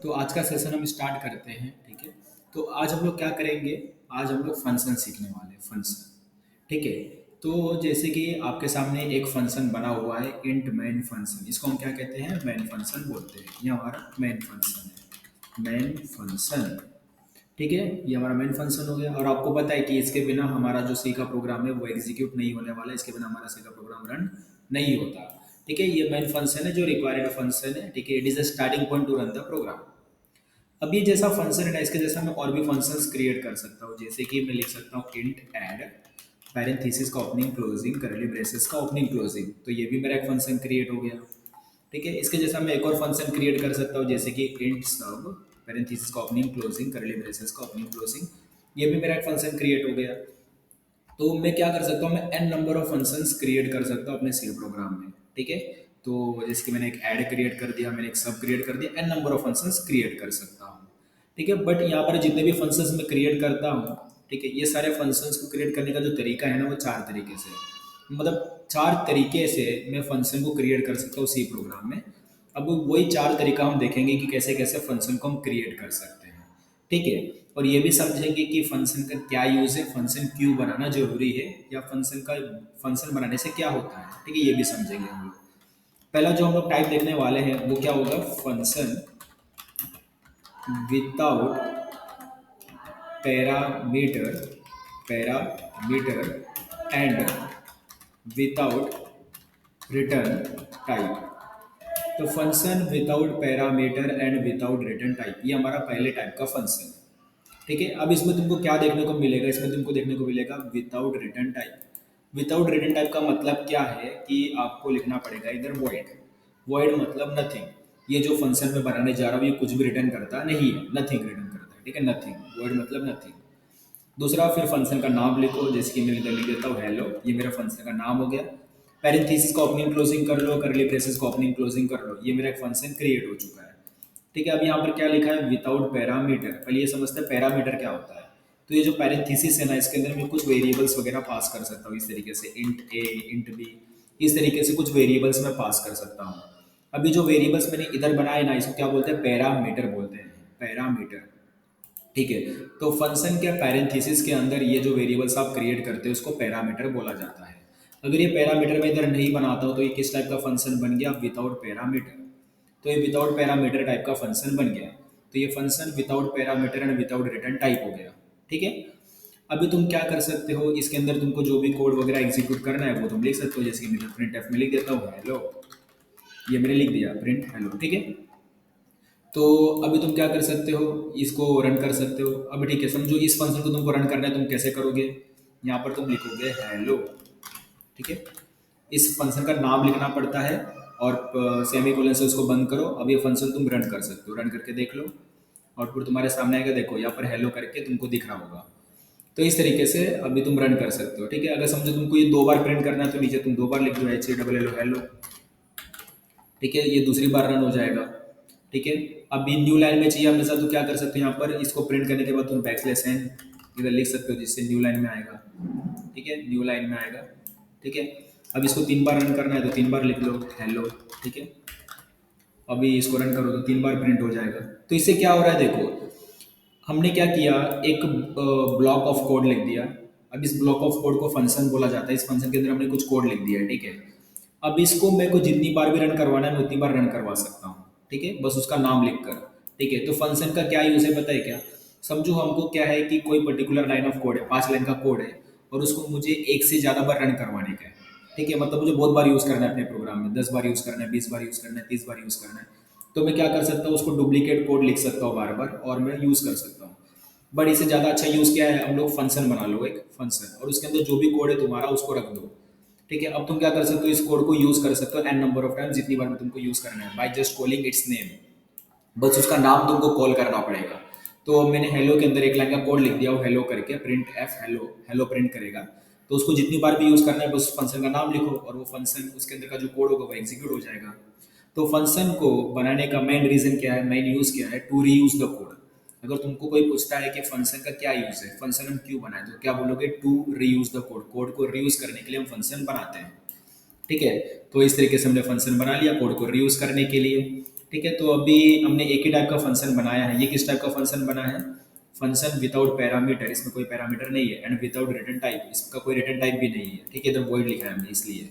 तो आज का सेशन हम स्टार्ट करते हैं। ठीक है। तो आज हम लोग क्या करेंगे? आज हम लोग फंक्शन सीखने वाले हैं, फंक्शन। ठीक है। तो जैसे कि आपके सामने एक फंक्शन बना हुआ है, इंट मेन फंक्शन। इसको हम क्या कहते हैं? मेन फंक्शन बोलते हैं। ये हमारा मेन फंक्शन है, मेन फंक्शन। ठीक है। ये हमारा मेन फंक्शन हो गया। और आपको पता है कि इसके बिना हमारा जो सी का प्रोग्राम है वो एग्जीक्यूट नहीं होने वाला है। इसके बिना हमारा सी का प्रोग्राम रन नहीं होता। ठीक है। ये मेन फंक्शन है जो रिक्वायर्ड फंक्शन है। ठीक है। It is the starting point to run the program. अब ये जैसा फंक्शन है इसके जैसा मैं और भी फंक्शंस क्रिएट कर सकता हूँ। जैसे कि मैं लिख सकता हूँ इंट ऐड पैरेंथेसिस का ओपनिंग क्लोजिंग करली ब्रेसेस का ओपनिंग क्लोजिंग। तो ये भी मेरा एक फंक्शन क्रिएट हो गया। ठीक है। इसके जैसा मैं एक और फंक्शन क्रिएट कर सकता हूँ, जैसे कि इंट सब पैरेंथेसिस का ओपनिंग क्लोजिंग करली ब्रेसेस का ओपनिंग क्लोजिंग। ये भी मेरा एक फंक्शन क्रिएट हो गया। तो मैं क्या कर सकता हूँ? मैं N number of functions create कर सकता हूँ अपने सी प्रोग्राम में। ठीक है। तो जैसे कि मैंने एक ऐड क्रिएट कर दिया, मैंने एक सब क्रिएट कर दिया, N number of functions create कर सकता हूँ। ठीक है। बट यहाँ पर जितने भी फंक्शंस मैं क्रिएट करता हूँ, ठीक है, ये सारे फंक्शंस को क्रिएट करने का जो तरीका है ना, वो चार तरीके से है। मतलब चार तरीके से मैं फंक्शन को क्रिएट कर सकता हूँ सी प्रोग्राम में। अब वही चार तरीका हम देखेंगे कि कैसे कैसे फंक्शन को हम क्रिएट कर सकते हैं। ठीक है। और ये भी समझेंगे कि फंक्शन का क्या यूज़ है, फंक्शन क्यों बनाना जरूरी है, या फंक्शन बनाने से क्या होता है। ठीक है। ये भी समझेंगे हम लोग। पहला जो हम लोग टाइप देखने वाले हैं वो क्या होगा? Function without parameter, parameter and without return type. तो function without parameter and without return type, ये हमारा पहले टाइप का फंक्शन है। ठीक है। अब इसमें तुमको क्या देखने को मिलेगा? इसमें तुमको देखने को मिलेगा without return type. Without return type का मतलब क्या है कि आपको लिखना पड़ेगा इधर वॉइड। वॉइड मतलब नथिंग। ये जो फंक्शन में बनाने जा रहा हूँ ये कुछ भी रिटर्न करता नहीं है, नथिंग रिटर्न करता है। ठीक है। नथिंग, वॉइड मतलब नथिंग। दूसरा, फिर फंक्शन का नाम लिखो, जैसे कि मैं इधर लिख देता हूँ हेलो। ये मेरा फंक्शन का नाम हो गया। पैरेंथेसिस का ओपनिंग क्लोजिंग कर लो, करली ब्रेसेस का ओपनिंग क्लोजिंग कर लो। ये मेरा एक फंक्शन क्रिएट हो चुका है। ठीक है। अब यहाँ पर क्या लिखा है? Without parameter. पहले ये समझते हैं पैरामीटर क्या होता है। तो ये जो पैरेंथेसिस है ना, इसके अंदर मैं कुछ वेरिएबल्स वगैरह पास कर सकता हूँ। इस तरीके से इंट ए, इंट बी, इस तरीके से कुछ वेरिएबल्स मैं पास कर सकता हूँ। अभी जो वेरिएबल्स मैंने इधर बनाए ना, इसको क्या बोलते हैं? पैरामीटर बोलते हैं, पैरामीटर। ठीक है। तो फंक्शन के पैरेंथेसिस के अंदर ये जो वेरिएबल्स आप क्रिएट करते हो उसको पैरामीटर बोला जाता है। अगर ये पैरामीटर मैं इधर नहीं बनाता हूँ तो ये किस टाइप का फंक्शन बन गया? Without parameter. तो ये विदाउट पैरामीटर टाइप का फंक्शन बन गया। तो ये function without parameter and without return type हो गया। ठीक है। अभी तुम क्या कर सकते हो? इसके अंदर तुमको जो भी कोड वगैरह एग्जीक्यूट करना है वो तुम लिख सकते हो। जैसे कि मैं प्रिंट एफ में लिख देता हूँ हेलो। ये मैंने लिख दिया प्रिंट हेलो। ठीक है। तो अभी तुम क्या कर सकते हो? इसको रन कर सकते हो। अब ठीक है, समझो इस फंक्शन को तुमको रन करना है, तुम कैसे करोगे? यहाँ पर तुम लिखोगे हेलो। ठीक है। इस फंक्शन का नाम लिखना पड़ता है और सेमी कोलन से उसको बंद करो। अब ये फंक्शन तुम रन कर सकते हो, रन करके देख लो। आउटपुट तुम्हारे सामने आएगा, देखो यहाँ पर हेलो करके तुमको दिख रहा होगा। तो इस तरीके से अभी तुम रन कर सकते हो। ठीक है। अगर समझो तुमको ये दो बार प्रिंट करना है तो नीचे तुम दो बार लिख दो H A double L hello. ठीक है। ये दूसरी बार रन हो जाएगा। ठीक है। अभी न्यू लाइन में चाहिए हमेशा तो क्या कर सकते हो? यहाँ पर इसको प्रिंट करने के बाद तुम बैकस्लैश एन इधर लिख सकते हो, जिससे न्यू लाइन में आएगा। ठीक है। न्यू लाइन में आएगा। ठीक है। अब इसको तीन बार रन करना है तो तीन बार लिख लो हेलो। ठीक है। अभी इसको रन करो तो तीन बार प्रिंट हो जाएगा। तो इससे क्या हो रहा है देखो, हमने क्या किया, एक ब्लॉक ऑफ कोड लिख दिया। अब इस ब्लॉक ऑफ कोड को फंक्शन बोला जाता है। इस फंक्शन के अंदर हमने कुछ कोड लिख दिया है। ठीक है। अब इसको मेरे को जितनी बार भी रन करवाना है मैं उतनी बार रन करवा सकता हूँ। ठीक है। बस उसका नाम लिख कर। ठीक है। तो फंक्शन का क्या यूज है पता है क्या? समझो हमको क्या है कि कोई पर्टिकुलर लाइन ऑफ कोड है, 5 लाइन का कोड है, और उसको मुझे एक से ज़्यादा बार रन करवाने का है। ठीक है। मतलब मुझे बहुत बार यूज़ करना है अपने प्रोग्राम में, 10 बार यूज़ करना है, 20 बार यूज़ करना है, 30 बार यूज़ करना है। तो मैं क्या कर सकता हूँ? उसको डुप्लीकेट कोड लिख सकता हूँ बार बार और मैं यूज़ कर सकता हूँ। बट इससे ज़्यादा अच्छा यूज़ क्या है? हम लोग फंक्शन बना लो, एक फंक्शन, और उसके अंदर जो भी कोड है तुम्हारा उसको रख दो। ठीक है। अब तुम क्या कर सकते हो? इस कोड को यूज़ कर सकते हो एन नंबर ऑफ टाइम, जितनी बार भी तुमको यूज़ करना है, by just calling it's name. बस उसका नाम तुमको कॉल करना पड़ेगा। तो मैंने हेलो के अंदर एक लाइन का कोड लिख दिया, वो हेलो करके print F hello, hello print करेगा। तो उसको जितनी बार भी यूज़ करना है बस फंक्शन का नाम लिखो और वो फंक्शन उसके अंदर का जो कोड होगा वो एग्जीक्यूट हो जाएगा। तो फंक्शन को बनाने का मेन रीज़न क्या है, मेन यूज़ क्या है? To reuse the code. अगर तुमको कोई पूछता है कि फंक्शन का क्या यूज़ है, फंक्शन हम क्यों बनाए, तो क्या बोलोगे? To reuse the code. Code को रीयूज करने के लिए हम फंक्शन बनाते हैं। ठीक है। तो इस तरीके से हमने फंक्शन बना लिया कोड को रीयूज करने के लिए। ठीक है, तो अभी हमने एक ही टाइप का फंक्शन बनाया है। ये किस टाइप का फंक्शन बना है? फंक्शन विदाउट पैरामीटर, इसमें कोई पैरामीटर नहीं है, एंड विदाउट रिटर्न टाइप, इसका कोई रिटर्न टाइप भी नहीं है। ठीक है, इधर वॉइड लिखा है हमने इसलिए।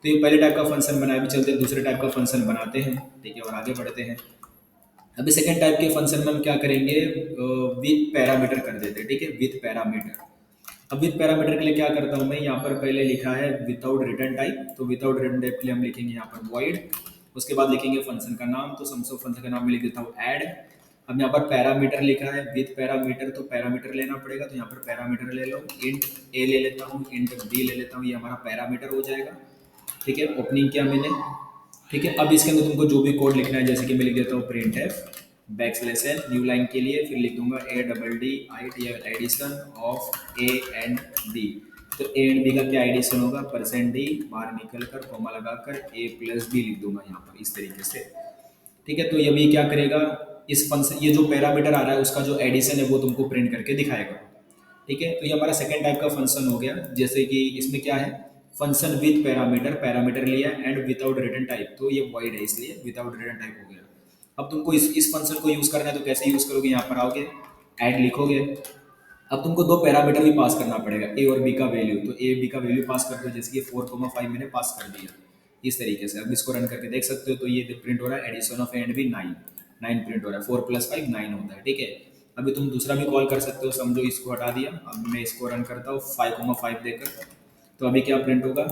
तो ये पहले टाइप का फंक्शन बना है। अभी चलते हैं दूसरे टाइप का फंक्शन बनाते हैं। ठीक है, और आगे बढ़ते हैं। अभी सेकंड टाइप के फंक्शन में हम क्या करेंगे, विथ पैरामीटर कर देते हैं। ठीक है, विथ पैरामीटर। अब विथ पैरामीटर के लिए क्या करता हूँ मैं, यहाँ पर पहले लिखा है विदाउट रिटर्न टाइप, तो विदाउट रिटर्न टाइप के लिए हम लिखेंगे यहाँ पर वॉइड। उसके बाद लिखेंगे फंक्शन का नाम, तो समझो फंक्शन का नाम में लिख देता हूँ ऐड। अब यहाँ पर पैरामीटर लिखा है विथ पैरामीटर, तो पैरामीटर लेना पड़ेगा, तो यहाँ पर पैरामीटर ले लो। इंट ए ले लेता हूँ, इंट बी ले लेता हूँ, ये हमारा पैरामीटर हो जाएगा। ठीक है, ओपनिंग किया मैंने। ठीक है, अब इसके अंदर तुमको जो भी कोड लिखना है, जैसे कि मैं लिख देता हूँ print F back slash N new line के लिए, फिर लिख दूंगा A double D I T addition of A and B. तो ए एंड बी का क्या एडिशन होगा, परसेंट डी, बाहर निकल कर कॉमा लगाकर ए प्लस बी लिख दूंगा यहाँ पर इस तरीके से। ठीक है, तो ये भी क्या करेगा, इस फंक्शन, ये जो पैरामीटर आ रहा है उसका जो एडिशन है वो तुमको प्रिंट करके दिखाएगा। ठीक है, तो ये हमारा सेकेंड टाइप का फंक्शन हो गया। जैसे कि इसमें क्या है, फंक्शन विथ पैरामीटर, पैरामीटर लिया एंड विदाउट रिटर्न टाइप, तो ये वॉइड है इसलिए विदाउट रिटर्न टाइप हो गया। अब तुमको इस फंक्शन को यूज करना है, तो कैसे यूज करोगे, यहाँ पर आओगे, ऐड लिखोगे। अब तुमको दो पैरामीटर भी पास करना पड़ेगा, ए और बी का वैल्यू, तो ए बी का वैल्यू पास कर दो, जैसे कि 4,5 मैंने पास कर दिया इस तरीके से। अब इसको रन करके देख सकते हो, तो ये प्रिंट हो रहा है addition of A and B 9, 9 print हो रहा है, 4 + 5 9 होता है। ठीक है, अभी तुम दूसरा भी कॉल कर सकते हो, समझो इसको हटा दिया, अब मैं इसको रन करता हूँ 5,5 देकर, तो अभी क्या प्रिंट होगा,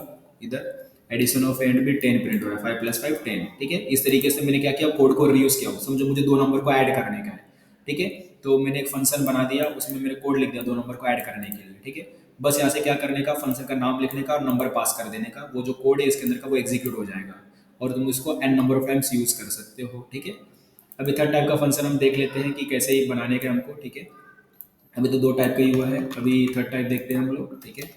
इधर एडिशन ऑफ एंड भी 10 प्रिंट हो रहा है, 5 + 5 10। ठीक है, इस तरीके से मैंने क्या किया, कोड को रीयूज किया। समझो मुझे दो नंबर को ऐड करने का है। ठीक है, तो मैंने एक फंक्शन बना दिया, उसमें मैंने कोड लिख दिया दो नंबर को ऐड करने के लिए। ठीक है, बस यहाँ से क्या करने का, फंक्शन का नाम लिखने का और नंबर पास कर देने का, वो जो कोड है इसके अंदर का वो एग्जीक्यूट हो जाएगा और तुम इसको n number of times use कर सकते हो। ठीक है, अभी थर्ड टाइप का फंक्शन हम देख लेते हैं कि कैसे ही बनाने का हमको। ठीक है, अभी तो दो टाइप का ही हुआ है, अभी थर्ड टाइप देखते हैं हम लोग। ठीक है,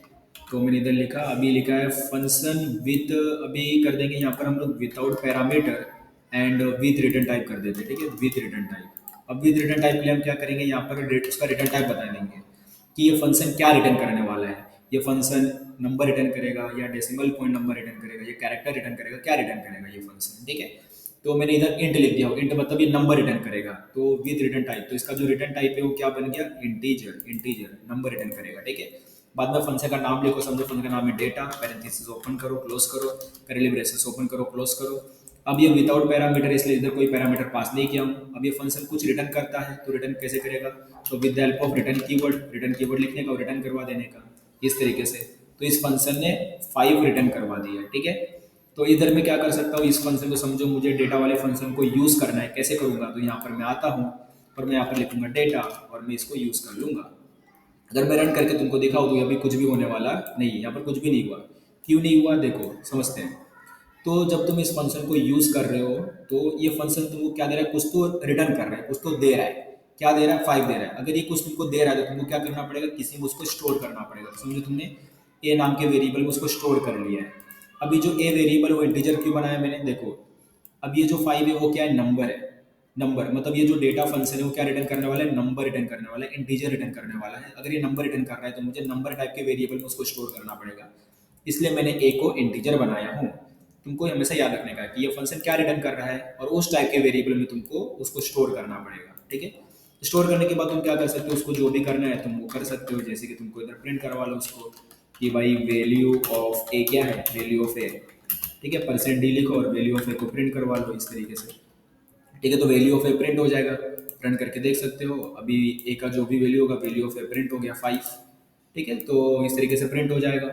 तो मैंने इधर लिखा, अभी लिखा है फंक्शन विथ, अभी कर देंगे यहाँ पर हम लोग without parameter and with return type कर देते हैं। ठीक है, विथ रिटर्न टाइप। अब विथ रिटर्न टाइप के लिए हम क्या करेंगे, यहाँ पर उसका रिटर्न टाइप बता देंगे कि ये फंक्शन क्या रिटर्न करने वाला है। ये फंक्शन नंबर रिटर्न करेगा या डेसिमल पॉइंट नंबर रिटर्न करेगा या कैरेक्टर रिटर्न करेगा, क्या रिटर्न करेगा ये फंक्शन। ठीक है, तो मैंने इधर इंट लिख दिया, इंट मतलब ये नंबर रिटर्न करेगा, तो विद रिटर्न टाइप, तो इसका जो रिटर्न टाइप है वो क्या बन गया, इंटीजर, इंटीजर नंबर रिटर्न करेगा। ठीक है, बाद में फंक्शन का नाम लिखो, समझो फंक्शन का नाम है डेटा, पैरेंथेसिस ओपन करो क्लोज करो, कर्ली ब्रेसेस ओपन करो क्लोज करो। अब ये विदाउट पैरामीटर, इसलिए इधर कोई पैरामीटर पास नहीं किया हूँ। अब ये फंक्शन कुछ रिटर्न करता है, तो रिटर्न कैसे करेगा, तो with the help of return keyword, return keyword लिखने का और रिटर्न करवा देने का इस तरीके से। तो इस फंक्शन ने 5 रिटर्न करवा दिया है। ठीक है, तो इधर मैं क्या कर सकता हूँ, इस फंक्शन को समझो मुझे डेटा वाले फंक्शन को यूज़ करना है, कैसे करूँगा, तो यहाँ पर मैं आता हूँ और मैं यहाँ पर लिखूंगा डेटा और मैं इसको यूज़ कर लूँगा। अगर मैं रन करके तुमको दिखाऊँ तो अभी कुछ भी होने वाला नहीं है, यहाँ पर कुछ भी नहीं हुआ। क्यों नहीं हुआ, देखो समझते हैं। तो जब तुम इस फंक्शन को यूज़ कर रहे हो, तो ये फंक्शन तुमको क्या दे रहा है, कुछ तो रिटर्न कर रहा है, कुछ तो दे रहा है। क्या दे रहा है, 5 दे रहा है। अगर ये कुछ तुमको दे रहा है तो तुमको क्या करना पड़ेगा, किसी में उसको स्टोर करना पड़ेगा। तो समझो तुमने ए नाम के वेरिएबल में उसको स्टोर कर लिया है। अभी जो ए वेरिएबल वो इंटीजर क्यों बनाया मैंने, देखो अब ये जो 5 है वो क्या है, नंबर है। नंबर मतलब ये जो डेटा फंक्शन है वो क्या रिटर्न करने वाला है, नंबर रिटर्न करने वाला है, इंटीजर रिटर्न करने वाला है। अगर ये नंबर रिटर्न कर रहा है तो मुझे नंबर टाइप के वेरिएबल में उसको स्टोर करना पड़ेगा, इसलिए मैंने ए को इंटीजर बनाया हूँ। तुमको हमेशा याद रखने का है कि ये फंक्शन क्या रिटर्न कर रहा है और उस टाइप के वेरिएबल में तुमको उसको स्टोर करना पड़ेगा। ठीक है, स्टोर करने के बाद तुम क्या कर सकते हो, उसको जो भी करना है तुम वो कर सकते हो। जैसे कि तुमको इधर प्रिंट करवा लो उसको कि भाई वैल्यू ऑफ ए क्या है, वैल्यू ऑफ ए। ठीक है, परसेंट डी लिखो और वैल्यू ऑफ ए को प्रिंट करवा लो इस तरीके से। ठीक है, तो वैल्यू ऑफ ए प्रिंट हो जाएगा, रन करके देख सकते हो। अभी ए का जो भी वैल्यू होगा, वैल्यू ऑफ ए प्रिंट हो गया 5। ठीक है, तो इस तरीके से प्रिंट हो जाएगा।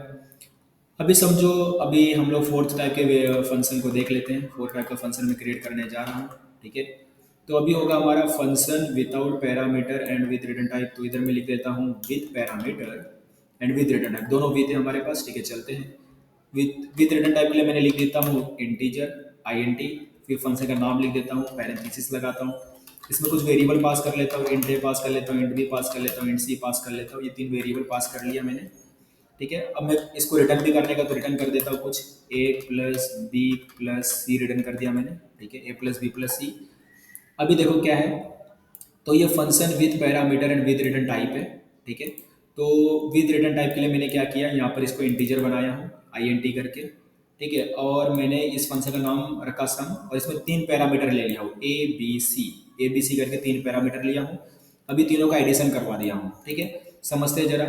अभी समझो, अभी हम लोग फोर्थ टाइप के फंक्शन को देख लेते हैं। फोर्थ टाइप का फंक्शन मैं क्रिएट करने जा रहा हूँ। ठीक है, तो अभी होगा हमारा function without parameter and with return type. तो इधर मैं लिख देता हूँ with parameter and with return type, दोनों विथ है हमारे पास। ठीक है, चलते हैं। विथ रिटर्न टाइप के लिए मैंने लिख देता हूँ इंटीजर INT, फिर फंक्शन का नाम लिख देता हूँ, पैरेंथेसिस लगाता हूँ, इसमें कुछ वेरिएबल पास कर लेता हूँ, इंट ए पास कर लेता हूँ, इंट बी पास कर लेता हूँ, इंट सी पास कर लेता हूँ। ये 3 वेरिएबल पास कर लिया मैंने। ठीक है, अब मैं इसको रिटर्न भी करने का तो रिटर्न कर देता हूँ कुछ, a + b + c रिटर्न कर दिया मैंने। ठीक है, a + b + c। अभी देखो क्या है, तो ये function with parameter and with return type है। ठीक है, तो विथ रिटर्न टाइप के लिए मैंने क्या किया, यहाँ पर इसको इंटीजर बनाया हूँ INT करके। ठीक है। और मैंने इस फंक्शन का नाम रखा सम, और इसमें तीन पैरामीटर ले लिया हूँ, ए बी सी करके तीन पैरामीटर लिया हूँ। अभी तीनों का एडिशन करवा दिया हूँ, ठीक है। समझते हैं जरा।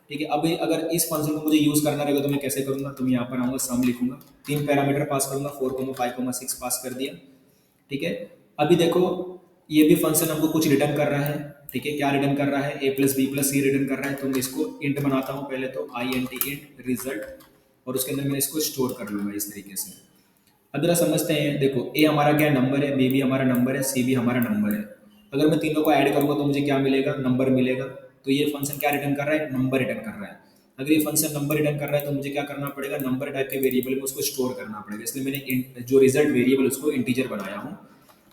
ठीक है, अभी अगर इस फंक्शन को मुझे यूज़ करना रहेगा तो मैं कैसे करूँगा, तो मैं यहाँ पर आऊँगा, सम लिखूंगा, तीन पैरामीटर पास करूँगा, 4,5,6 पास कर दिया। ठीक है। अभी देखो, ये भी फंक्शन हमको कुछ रिटर्न कर रहा है। ठीक है, क्या रिटर्न कर रहा है, ए प्लस बी प्लस सी रिटर्न कर रहा है। तो मैं इसको इंट बनाता हूँ पहले, तो I N T int result, और उसके अंदर मैं इसको स्टोर कर लूँगा इस तरीके से। अब जरा समझते हैं, देखो ए हमारा क्या नंबर है, बी भी हमारा नंबर है, सी भी हमारा नंबर है। अगर मैं तीनों को ऐड करूँगा तो मुझे क्या मिलेगा, नंबर मिलेगा। तो ये फंक्शन क्या रिटर्न कर रहा है, नंबर रिटर्न कर रहा है। अगर ये फंक्शन नंबर रिटर्न कर रहा है तो मुझे क्या करना पड़ेगा, नंबर टाइप के वेरिएबल में उसको स्टोर करना पड़ेगा। इसलिए मैंने जो रिजल्ट वेरिएबल उसको इंटीजर बनाया हूँ,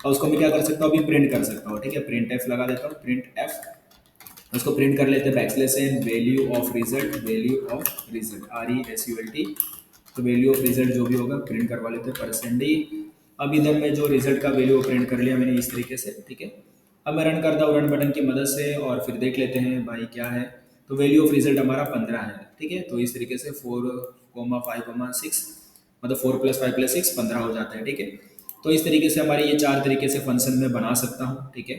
और उसको मैं क्या कर सकता हूँ, अभी प्रिंट कर सकता हूँ। ठीक है, प्रिंट एफ लगा देता हूँ, प्रिंट एफ। उसको प्रिंट कर लेते हैं, backslash N, value of result, value of result, R E S U L T. तो वैल्यू ऑफ रिजल्ट जो भी होगा प्रिंट करवा लेते हैं, परसेंट डी। अब इधर में जो रिजल्ट का वैल्यू प्रिंट कर लिया मैंने इस तरीके से। ठीक है, अब मैं रन करता हूँ रन बटन की मदद से, और फिर देख लेते हैं भाई क्या है। तो वैल्यू ऑफ रिजल्ट हमारा 15 है। ठीक है, तो इस तरीके से 4,5,6, मतलब 4 + 5 + 6 15 हो जाता है। ठीक है, तो इस तरीके से हमारे ये चार तरीके से फंक्शन में बना सकता हूँ। ठीक है,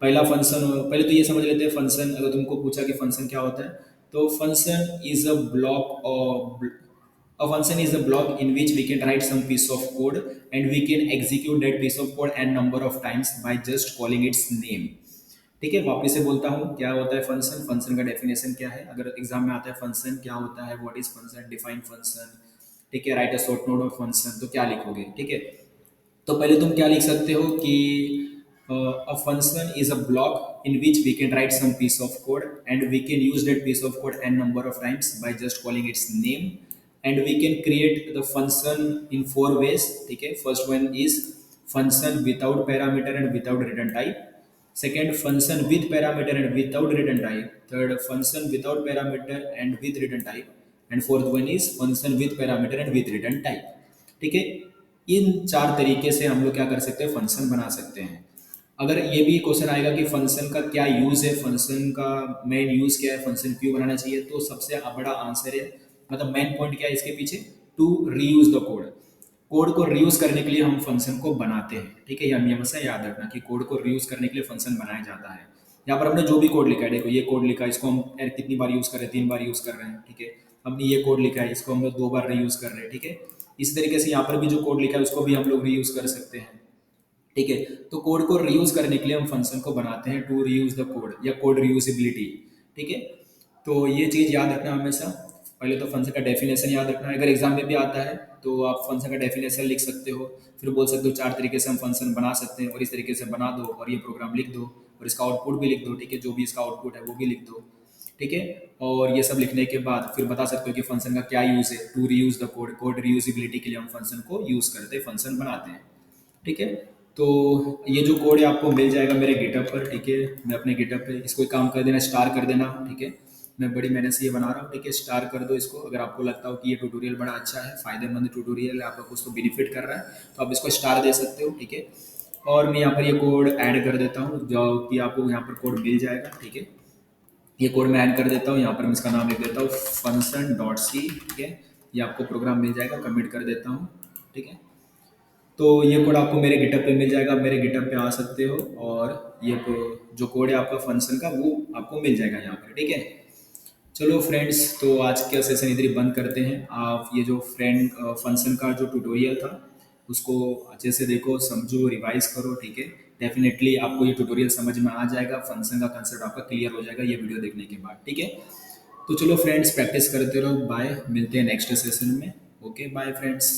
पहला फंक्शन, पहले तो ये समझ लेते हैं फंक्शन। अगर तुमको पूछा कि फंक्शन क्या होता है, तो फंक्शन इज अ ब्लॉक, और a function is a block in which we can write some piece of code, and we can execute that piece of code n number of times by just calling its name। ठीक है, वापस से बोलता हूँ, क्या होता है function, function का डेफिनेशन क्या है। अगर एग्जाम में आता है फंक्शन क्या होता है, what is function, define function. ठीक है, right a short note of function, तो क्या लिखोगे। ठीक है, तो पहले तुम क्या लिख सकते हो कि a function is a block in which we can write some piece of code, and we can use that piece of code n number of times by just calling its name, and we can create the function in four ways। ठीक है, first one is function without parameter and without return type, second function with parameter and without return type, third function without parameter and with return type, and fourth one is function with parameter and with return type। ठीक है, इन चार तरीके से हम लोग क्या कर सकते हैं, फंक्शन बना सकते हैं। अगर ये भी क्वेश्चन आएगा कि फंक्शन का क्या यूज़ है, फंक्शन का मेन यूज़ क्या है, फंक्शन क्यों बनाना चाहिए, तो सबसे बड़ा आंसर है, मतलब मेन पॉइंट क्या है इसके पीछे, to reuse the code. Code को रीयूज करने के लिए हम फंक्शन को बनाते हैं। ठीक है, यह हमेशा याद रखना कि कोड को रीयूज करने के लिए फंक्शन बनाया जाता है। यहाँ पर हमने जो भी कोड लिखा है, देखो ये कोड लिखा है, इसको हम कितनी बार यूज़ कर रहे हैं, 3 बार यूज़ कर रहे हैं। ठीक है, हमने ये कोड लिखा है, इसको हम लोग 2 बार रीयूज़ कर रहे हैं। ठीक है, इसी तरीके से यहाँ पर भी जो कोड लिखा है उसको भी हम लोग रीयूज़ कर सकते हैं। ठीक है, तो कोड को रीयूज करने के लिए हम फंक्शन को बनाते हैं, टू रीयूज द कोड, या कोड रीयूजेबिलिटी। ठीक है, तो ये चीज़ याद रखना हमेशा। पहले तो फंक्शन का डेफिनेशन याद रखना है, अगर एग्जाम में भी आता है तो आप फंक्शन का डेफिनेशन लिख सकते हो, फिर बोल सकते हो चार तरीके से हम फंक्शन बना सकते हैं, और इस तरीके से बना दो, और ये प्रोग्राम लिख दो, और इसका आउटपुट भी लिख दो। ठीक है, जो भी इसका आउटपुट है वो भी लिख दो। ठीक है, और ये सब लिखने के बाद फिर बता सकते हो कि फंक्शन का क्या यूज़ है, to reuse the code, code reusability के लिए हम फंक्शन को यूज़ करते हैं, फंक्शन बनाते हैं। ठीक है, तो ये जो कोड है आपको मिल जाएगा मेरे गिटअप पर। ठीक है, मैं अपने गिटअप पे इसको एक काम कर देना, स्टार कर देना। ठीक है, मैं बड़ी मेहनत से ये बना रहा हूँ। ठीक है, स्टार कर दो इसको। अगर आपको लगता हो कि ये ट्यूटोरियल बड़ा अच्छा है, फायदेमंद ट्यूटोरियल है, आपको कुछ तो बेनिफिट कर रहा है, तो आप इसको स्टार दे सकते हो। ठीक है, और मैं यहाँ पर ये कोड ऐड कर देता हूँ, जो कि आपको यहाँ पर कोड मिल जाएगा। ठीक है, ये कोड मैं ऐड कर देता हूँ, यहाँ पर मैं इसका नाम लिख देता हूँ function.c। ठीक है, ये आपको प्रोग्राम मिल जाएगा, कमिट कर देता हूँ। ठीक है, तो ये कोड आपको मेरे गिटअप पे मिल जाएगा, आप मेरे गिटअप पे आ सकते हो, और ये जो कोड है आपका फंक्शन का वो आपको मिल जाएगा यहाँ पर। ठीक है, चलो फ्रेंड्स, तो आज का सेशन इधर ही बंद करते हैं। आप ये जो फंक्शन का जो ट्यूटोरियल था उसको अच्छे से देखो, समझो, रिवाइज करो। ठीक है, डेफिनेटली आपको ये ट्यूटोरियल समझ में आ जाएगा, फंक्शन का कंसेप्ट आपका क्लियर हो जाएगा ये वीडियो देखने के बाद। ठीक है, तो चलो फ्रेंड्स, प्रैक्टिस करते रहो। बाय, मिलते हैं नेक्स्ट सेशन में। Okay, bye friends.